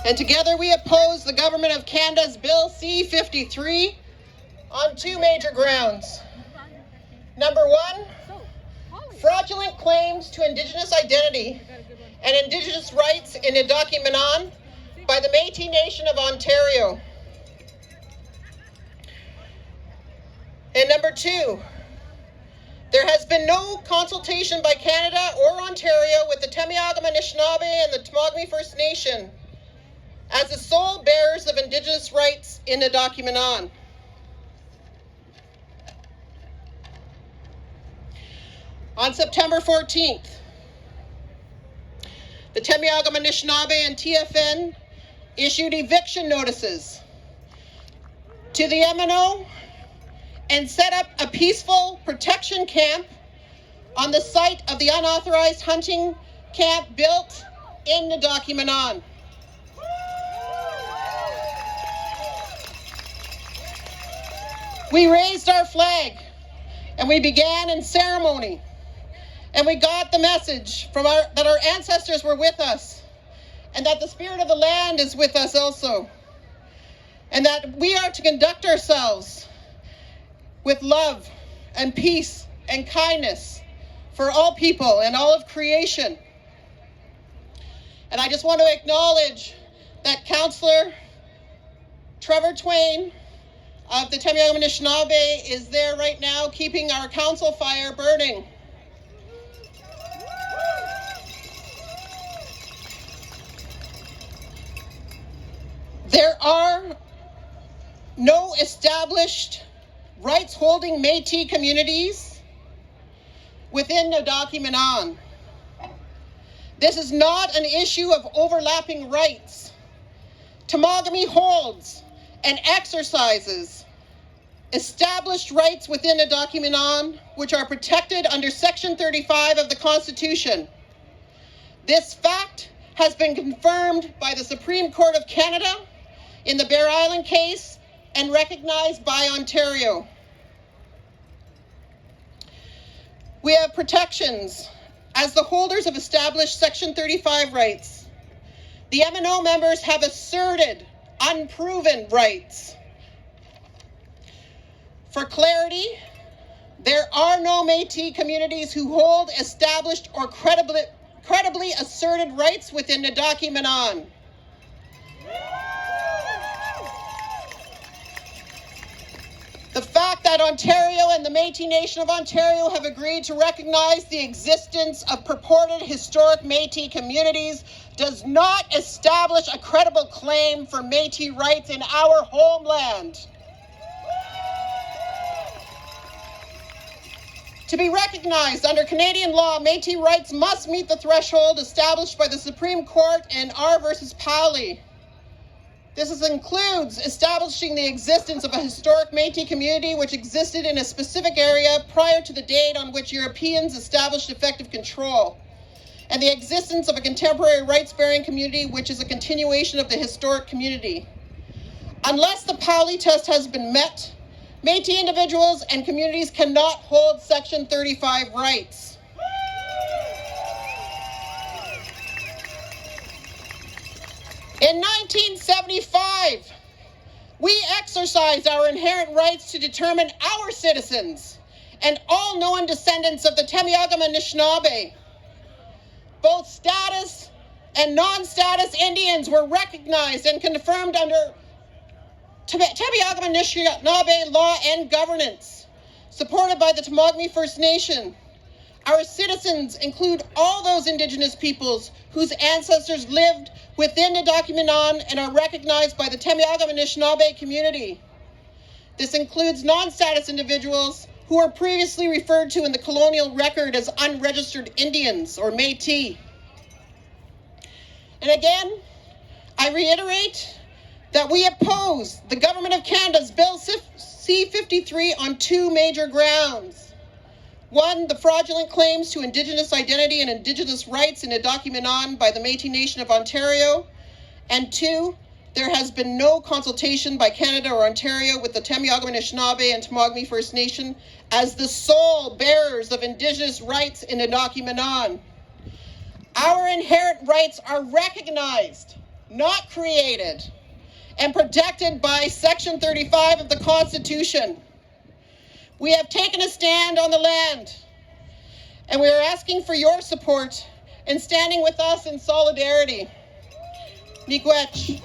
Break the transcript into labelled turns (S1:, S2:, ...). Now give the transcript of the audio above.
S1: And together we oppose the Government of Canada's Bill C-53 on two major grounds. Number one, fraudulent claims to Indigenous identity and Indigenous rights in Indocumenen by the Métis Nation of Ontario. And number two, there has been no consultation by Canada or Ontario with the Temiagama Anishinaabe and the Temagami First Nation as the sole bearers of Indigenous rights in Indocumenen. On September 14th, the Temiagama Anishinaabe and TFN issued eviction notices to the MNO and set up a peaceful protection camp on the site of the unauthorized hunting camp built in Indocumenen. We raised our flag and we began in ceremony, and we got the message that our ancestors were with us, and that the spirit of the land is with us also, and that we are to conduct ourselves with love and peace and kindness for all people and all of creation. And I just want to acknowledge that Councillor Trevor Twain of the Temiagama Anishinaabe is there right now keeping our council fire burning. There are no established rights-holding Métis communities within Indocumenen. This is not an issue of overlapping rights. Temagami holds and exercises established rights within Indocumenen, which are protected under Section 35 of the Constitution. This fact has been confirmed by the Supreme Court of Canada in the Bear Island case and recognized by Ontario. We have protections as the holders of established Section 35 rights. The MNO members have asserted unproven rights. For clarity, there are no Métis communities who hold established or credibly asserted rights within Indocumenen. The fact that Ontario and the Métis Nation of Ontario have agreed to recognize the existence of purported historic Métis communities does not establish a credible claim for Métis rights in our homeland. To be recognized under Canadian law, Métis rights must meet the threshold established by the Supreme Court in R versus Powley. This includes establishing the existence of a historic Métis community which existed in a specific area prior to the date on which Europeans established effective control, and the existence of a contemporary rights-bearing community which is a continuation of the historic community. Unless the Powley test has been met, Métis individuals and communities cannot hold Section 35 rights. In 1975, we exercised our inherent rights to determine our citizens and all known descendants of the Temiagama Anishinaabe. Both status and non-status Indians were recognized and confirmed under Temiagama Anishinaabe law and governance, supported by the Temagami First Nation. Our citizens include all those Indigenous peoples whose ancestors lived within Indocumenen and are recognized by the Temiagama Anishinaabe community. This includes non-status individuals who were previously referred to in the colonial record as unregistered Indians or Métis. And again, I reiterate that we oppose the Government of Canada's Bill C-53 on two major grounds. One, the fraudulent claims to Indigenous identity and Indigenous rights in Indocumenen by the Métis Nation of Ontario. And two, there has been no consultation by Canada or Ontario with the Temiagama Anishinaabe and Temagami First Nation as the sole bearers of Indigenous rights in Indocumenen. Our inherent rights are recognized not created, and protected by Section 35 of the Constitution. We have taken a stand on the land, and we are asking for your support in standing with us in solidarity. Miigwech.